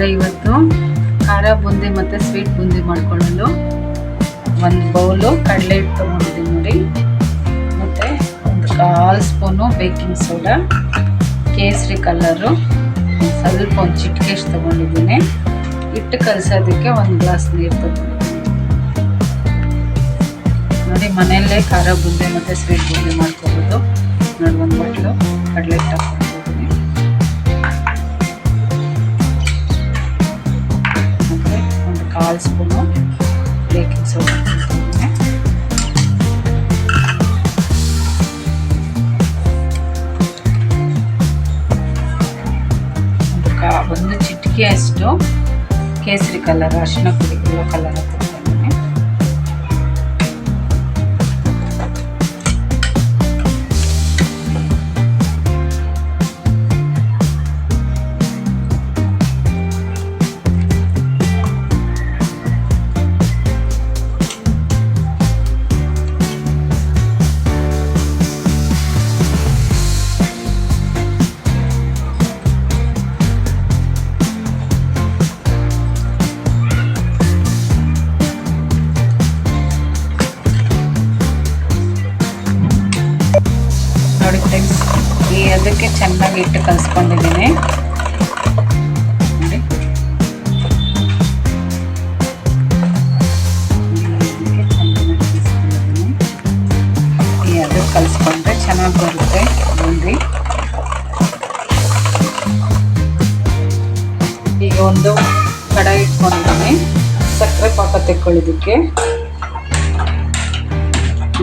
ವೀಕ್ಷಕರೇ, ಇವತ್ತು ಖಾರ ಬೂಂದಿ ಮತ್ತು ಸ್ವೀಟ್ ಬೂಂದಿ ಮಾಡ್ಕೊಳ್ಳಲು ಒಂದು ಬೌಲು ಕಡಲೆ ಹಿಟ್ಟು ತೊಗೊಂಡಿದ್ದೀನಿ ನೋಡಿ, ಮತ್ತು ಒಂದು 1/4 ಸ್ಪೂನು ಬೇಕಿಂಗ್ ಸೋಡಾ, ಕೇಸರಿ ಕಲರು, ಸ್ವಲ್ಪ ಒಂದು ಚಿಟಿಕೆಷ್ಟು ತೊಗೊಂಡಿದ್ದೀನಿ. ಹಿಟ್ಟು ಕಲಸೋದಕ್ಕೆ 1 ಗ್ಲಾಸ್ ನೀರು ತೊಗೊಂಡಿದ್ದೀನಿ ನೋಡಿ. ಮನೆಯಲ್ಲೇ ಖಾರ ಬೂಂದಿ ಮತ್ತು ಸ್ವೀಟ್ ಬೂಂದಿ ಮಾಡ್ಕೋಬೋದು ನೋಡಿ. 1 ಬಟ್ಲು ಕಡಲೆ ಹಿಟ್ಟು ಹಾಕ್ಕೊಂಡಿದ್ದೀನಿ, ಮತ್ತು ಒಂದು 1/4 ಸ್ಪೂನು ಬೇಕಿಂಗ್ ಸೋಡಾ ಹಾಕ್ಕೊಂಡಿದ್ದೀನಿ. ಒಂದು ಚಿಟಿಕೆ ಅಷ್ಟು ಕೇಸರಿ ಕಲರ್, ಅರಿಶಿನ ಪುಡಿ ಎಲ್ಲ ಕಲರ್ ಹಾಕ್ಕೊಂಡಿದ್ದೀನಿ. ನೋಡಿ ಫ್ರೆಂಡ್ಸ್, ಅದಕ್ಕೆ ಚೆನ್ನಾಗಿ ಹಿಟ್ಟು ಕಲಿಸ್ಕೊಂಡಿದ್ದೀನಿ ನೋಡಿ. ಅದಕ್ಕೆ ಚೆನ್ನಾಗಿ ಕಲಿಸ್ಕೊಂಡಿದ್ದೀನಿ. ಅದು ಕಲಿಸ್ಕೊಂಡ್ರೆ ಚೆನ್ನಾಗಿ ಬರುತ್ತೆ ಬೂಂದಿ. ಈಗ ಒಂದು ಕಡಾಯಿ ಇಟ್ಕೊಂಡಿದ್ದೀನಿ, ಸಕ್ಕರೆ ಪಾಕ ತೆಕ್ಕೊಳ್ಳೋದಕ್ಕೆ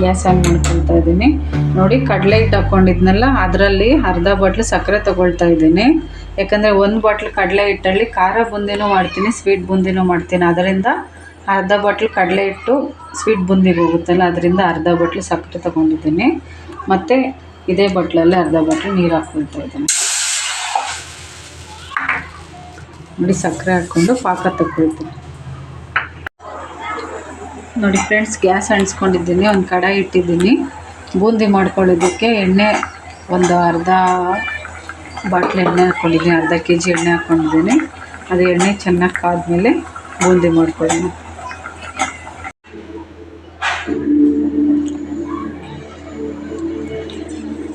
ಗ್ಯಾಸ್ ಆನ್ ಮಾಡ್ಕೊಳ್ತಾ ಇದ್ದೀನಿ ನೋಡಿ. ಕಡಲೆ ಹಿಟ್ಟು ಹಾಕ್ಕೊಂಡಿದ್ನಲ್ಲ, ಅದರಲ್ಲಿ ಅರ್ಧ ಬಾಟ್ಲು ಸಕ್ಕರೆ ತೊಗೊಳ್ತಾ ಇದ್ದೀನಿ. ಯಾಕಂದರೆ 1 ಬಾಟ್ಲು ಕಡಲೆ ಹಿಟ್ಟಲ್ಲಿ ಖಾರ ಬೂಂದಿನೂ ಮಾಡ್ತೀನಿ, ಸ್ವೀಟ್ ಬೂಂದಿನೂ ಮಾಡ್ತೀನಿ. ಅದರಿಂದ ಅರ್ಧ ಬಾಟ್ಲು ಕಡಲೆ ಹಿಟ್ಟು ಸ್ವೀಟ್ ಬೂಂದಿಗೆ ಹೋಗುತ್ತಲ್ಲ, ಅದರಿಂದ ಅರ್ಧ ಬಾಟ್ಲು ಸಕ್ಕರೆ ತೊಗೊಂಡಿದ್ದೀನಿ. ಮತ್ತು ಇದೇ ಬಾಟ್ಲಲ್ಲಿ ಅರ್ಧ ಬಾಟ್ಲು ನೀರು ಹಾಕ್ಕೊಳ್ತಾ ಇದ್ದೀನಿ ನೋಡಿ. ಸಕ್ಕರೆ ಹಾಕ್ಕೊಂಡು ಪಾಕ ತಗೊಳ್ತೀನಿ ನೋಡಿ ಫ್ರೆಂಡ್ಸ್. ಗ್ಯಾಸ್ ಅಂಟಿಸ್ಕೊಂಡಿದ್ದೀನಿ, ಒಂದು ಕಡಾಯಿ ಇಟ್ಟಿದ್ದೀನಿ. ಬೂಂದಿ ಮಾಡ್ಕೊಳ್ಳೋದಕ್ಕೆ ಎಣ್ಣೆ ಒಂದು ಅರ್ಧ ಬಾಟ್ಲು ಎಣ್ಣೆ ಹಾಕ್ಕೊಂಡಿದ್ದೀನಿ, ಅರ್ಧ kg ಎಣ್ಣೆ ಹಾಕ್ಕೊಂಡಿದ್ದೀನಿ. ಅದು ಎಣ್ಣೆ ಚೆನ್ನಾಗಿ ಕಾದ್ಮೇಲೆ ಬೂಂದಿ ಮಾಡ್ಕೊಳ್ಳೋಣ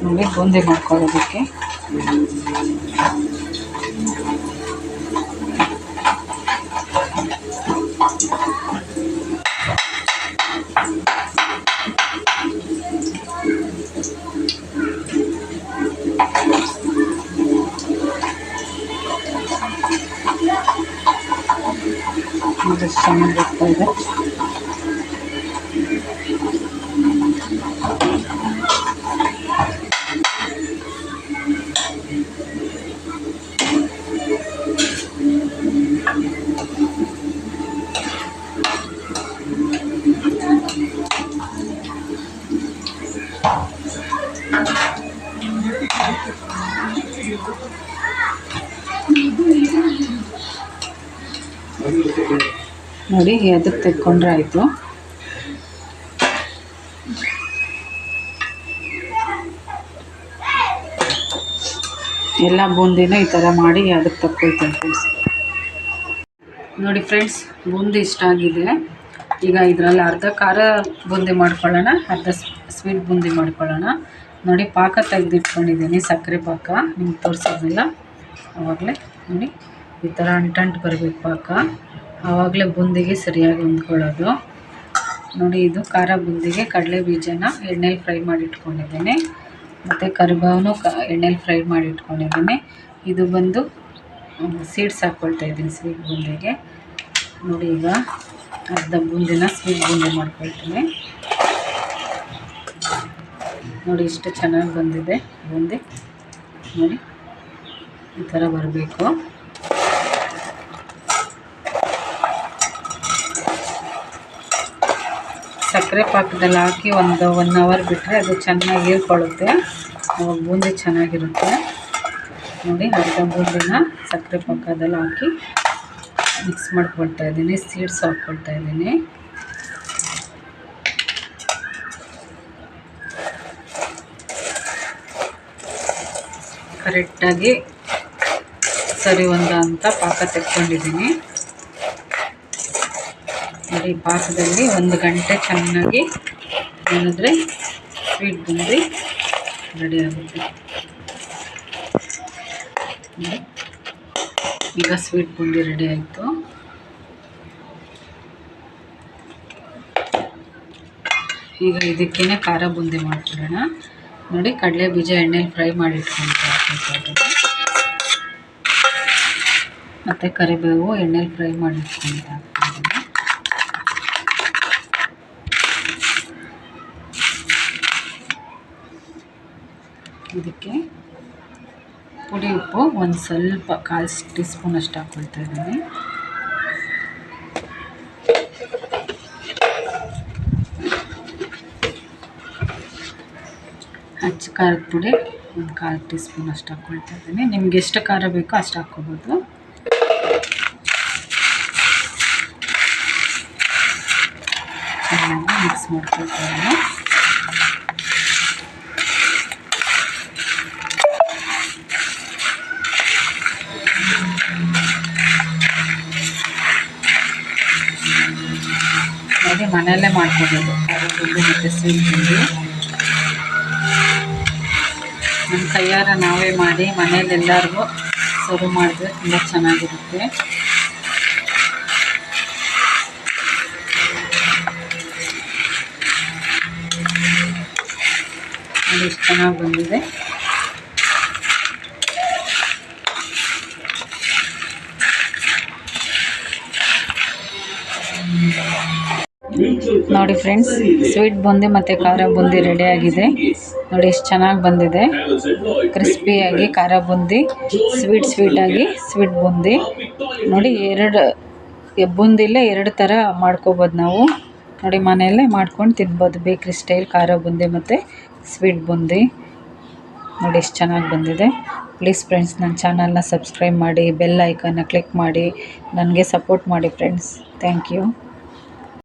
ನೋಡಿ. ಬೂಂದಿ ಮಾಡ್ಕೊಳ್ಳೋದಕ್ಕೆ ಚೆನ್ನಾಗಿ ಬರ್ತಾ ಇದೆ. ನೋಡಿ, ಅದಕ್ಕೆ ತೆಕ್ಕೊಂಡ್ರೆ ಆಯಿತು. ಎಲ್ಲ ಬೂಂದಿನೂ ಈ ಥರ ಮಾಡಿ ಅದಕ್ಕೆ ತಕ್ಕೊಳ್ತೀನಿ ಫ್ರೆಂಡ್ಸ್ ನೋಡಿ. ಫ್ರೆಂಡ್ಸ್, ಬೂಂದಿ ಇಷ್ಟ ಆಗಿದೆ. ಈಗ ಇದರಲ್ಲಿ ಅರ್ಧ ಖಾರ ಬೂಂದಿ ಮಾಡ್ಕೊಳ್ಳೋಣ, ಅರ್ಧ ಸ್ವೀಟ್ ಬೂಂದಿ ಮಾಡ್ಕೊಳ್ಳೋಣ ನೋಡಿ. ಪಾಕ ತೆಗೆದಿಟ್ಕೊಂಡಿದ್ದೀನಿ, ಸಕ್ಕರೆ ಪಾಕ ನಿಮ್ಗೆ ತೋರಿಸೋದಿಲ್ಲ ಆವಾಗಲೇ ನೋಡಿ. ಈ ಥರ ಅಂಟಂಟು ಬರಬೇಕು ಪಾಕ, ಆವಾಗಲೇ ಬೂಂದಿಗೆ ಸರಿಯಾಗಿ ಹೊಂದ್ಕೊಳ್ಳೋದು ನೋಡಿ. ಇದು ಖಾರ ಬೂಂದಿಗೆ ಕಡಲೆ ಬೀಜನ ಎಣ್ಣೆಲಿ ಫ್ರೈ ಮಾಡಿ ಇಟ್ಕೊಂಡಿದ್ದೀನಿ, ಮತ್ತು ಕರಿಬೇವನು ಎಣ್ಣೆಲಿ ಫ್ರೈ ಮಾಡಿ ಇಟ್ಕೊಂಡಿದ್ದೀನಿ. ಇದು ಬಂದು ಸೀಡ್ಸ್ ಹಾಕ್ಕೊಳ್ತಾ ಇದ್ದೀನಿ ಸ್ವೀಟ್ ಬೂಂದಿಗೆ ನೋಡಿ. ಈಗ ಅರ್ಧ ಬೂಂದಿನ ಸ್ವೀಟ್ ಬೂಂದಿ ಮಾಡ್ಕೊಳ್ತೀನಿ ನೋಡಿ. ಇಷ್ಟು ಚೆನ್ನಾಗಿ ಬಂದಿದೆ ಬೂಂದಿ ನೋಡಿ. ಈ ಥರ ಬರಬೇಕು. ಸಕ್ಕರೆ ಪಾಕದಲ್ಲಿ ಹಾಕಿ ಒಂದು 1 ಅವರ್ ಬಿಟ್ಟರೆ ಅದು ಚೆನ್ನಾಗಿ ಹೀರ್ಕೊಳ್ಳುತ್ತೆ, ಅವಾಗ ಬೂಂದಿ ಚೆನ್ನಾಗಿರುತ್ತೆ ನೋಡಿ. ಅರ್ಧ ಬೂಂದಿನ ಸಕ್ಕರೆ ಪಾಕದಲ್ಲಿ ಹಾಕಿ ಮಿಕ್ಸ್ ಮಾಡ್ಕೊಳ್ತಾ ಇದ್ದೀನಿ, ಸೀಡ್ಸ್ ಹಾಕ್ಕೊಳ್ತಾ ಇದ್ದೀನಿ. ಕರೆಕ್ಟಾಗಿ ಸರಿ ಒಂದು ಅಂತ ಪಾಕ ತೆಕ್ಕೊಂಡಿದ್ದೀನಿ ನೋಡಿ. ಪಾಕದಲ್ಲಿ 1 ಗಂಟೆ ಚೆನ್ನಾಗಿ ನೆನೆದ್ರೆ ಸ್ವೀಟ್ ಬೂಂದಿ ರೆಡಿ ಆಗುತ್ತೆ. ಈಗ ಸ್ವೀಟ್ ಬೂಂದಿ ರೆಡಿ ಆಯಿತು. ಈಗ ಇದಕ್ಕೇ ಖಾರ ಬೂಂದಿ ಮಾಡ್ಕೊಳ್ಳೋಣ ನೋಡಿ. ಕಡಲೆ ಬೀಜ ಎಣ್ಣೆಲಿ ಫ್ರೈ ಮಾಡಿ ಇಟ್ಕೊಂಡು ಮತ್ತು ಕರಿಬೇವು ಎಣ್ಣೆಲಿ ಫ್ರೈ ಮಾಡಿ ಇಟ್ಕೊಂಡು ಇದಕ್ಕೆ ಪುಡಿ ಉಪ್ಪು ಒಂದು ಸ್ವಲ್ಪ 1/4 ಟೀ ಸ್ಪೂನ್ ಅಷ್ಟು ಹಾಕ್ಕೊಳ್ತಾ ಇದ್ದೀನಿ. ಅಚ್ಚ ಖಾರದ ಪುಡಿ ಒಂದು 1/4 ಟೀ ಸ್ಪೂನ್ ಅಷ್ಟು ಹಾಕ್ಕೊಳ್ತಾ ಇದ್ದೀನಿ. ನಿಮ್ಗೆ ಎಷ್ಟು ಖಾರ ಬೇಕೋ ಅಷ್ಟು ಹಾಕ್ಕೋಬೋದು. ಚೆನ್ನಾಗಿ ಮಿಕ್ಸ್ ಮಾಡ್ಕೊಳ್ತಾ ಇದ್ದೀನಿ. ನೋಡಿ ಮನೆಯಲ್ಲೇ ಮಾಡ್ಕೋಬೋದು ಖಾರ ಬೂಂದಿ ಮತ್ತು ಸ್ವೀಟ್ ಬೂಂದಿ. ನಮ್ಮ ಕೈಯಾರ ನಾವೇ ಮಾಡಿ ಮನೇಲಿ ಎಲ್ಲರಿಗೂ ಸರ್ವ್ ಮಾಡಿದ್ರೆ ತುಂಬ ಚೆನ್ನಾಗಿರುತ್ತೆ. ಅದು ಎಷ್ಟು ಚೆನ್ನಾಗಿ ಬಂದಿದೆ. ನೋಡಿ ಫ್ರೆಂಡ್ಸ್, ಸ್ವೀಟ್ ಬೂಂದಿ ಮತ್ತು ಖಾರ ಬೂಂದಿ ರೆಡಿಯಾಗಿದೆ. ನೋಡಿ ಎಷ್ಟು ಚೆನ್ನಾಗಿ ಬಂದಿದೆ. ಕ್ರಿಸ್ಪಿಯಾಗಿ ಖಾರ ಬೂಂದಿ, ಸ್ವೀಟಾಗಿ ಸ್ವೀಟ್ ಬೂಂದಿ. ನೋಡಿ ಬೂಂದಿಲೇ 2 ಥರ ಮಾಡ್ಕೋಬೋದು ನಾವು. ನೋಡಿ ಮನೆಯಲ್ಲೇ ಮಾಡ್ಕೊಂಡು ತಿನ್ಬೋದು. ಬೇಕ್ರಿ ಸ್ಟೈಲ್ ಖಾರ ಬೂಂದಿ ಮತ್ತು ಸ್ವೀಟ್ ಬೂಂದಿ. ನೋಡಿ ಎಷ್ಟು ಚೆನ್ನಾಗಿ ಬಂದಿದೆ. ಪ್ಲೀಸ್ ಫ್ರೆಂಡ್ಸ್, ನನ್ನ ಚಾನಲ್ನ ಸಬ್ಸ್ಕ್ರೈಬ್ ಮಾಡಿ, ಬೆಲ್ ಐಕನ್ನ ಕ್ಲಿಕ್ ಮಾಡಿ, ನನಗೆ ಸಪೋರ್ಟ್ ಮಾಡಿ ಫ್ರೆಂಡ್ಸ್. Thank you.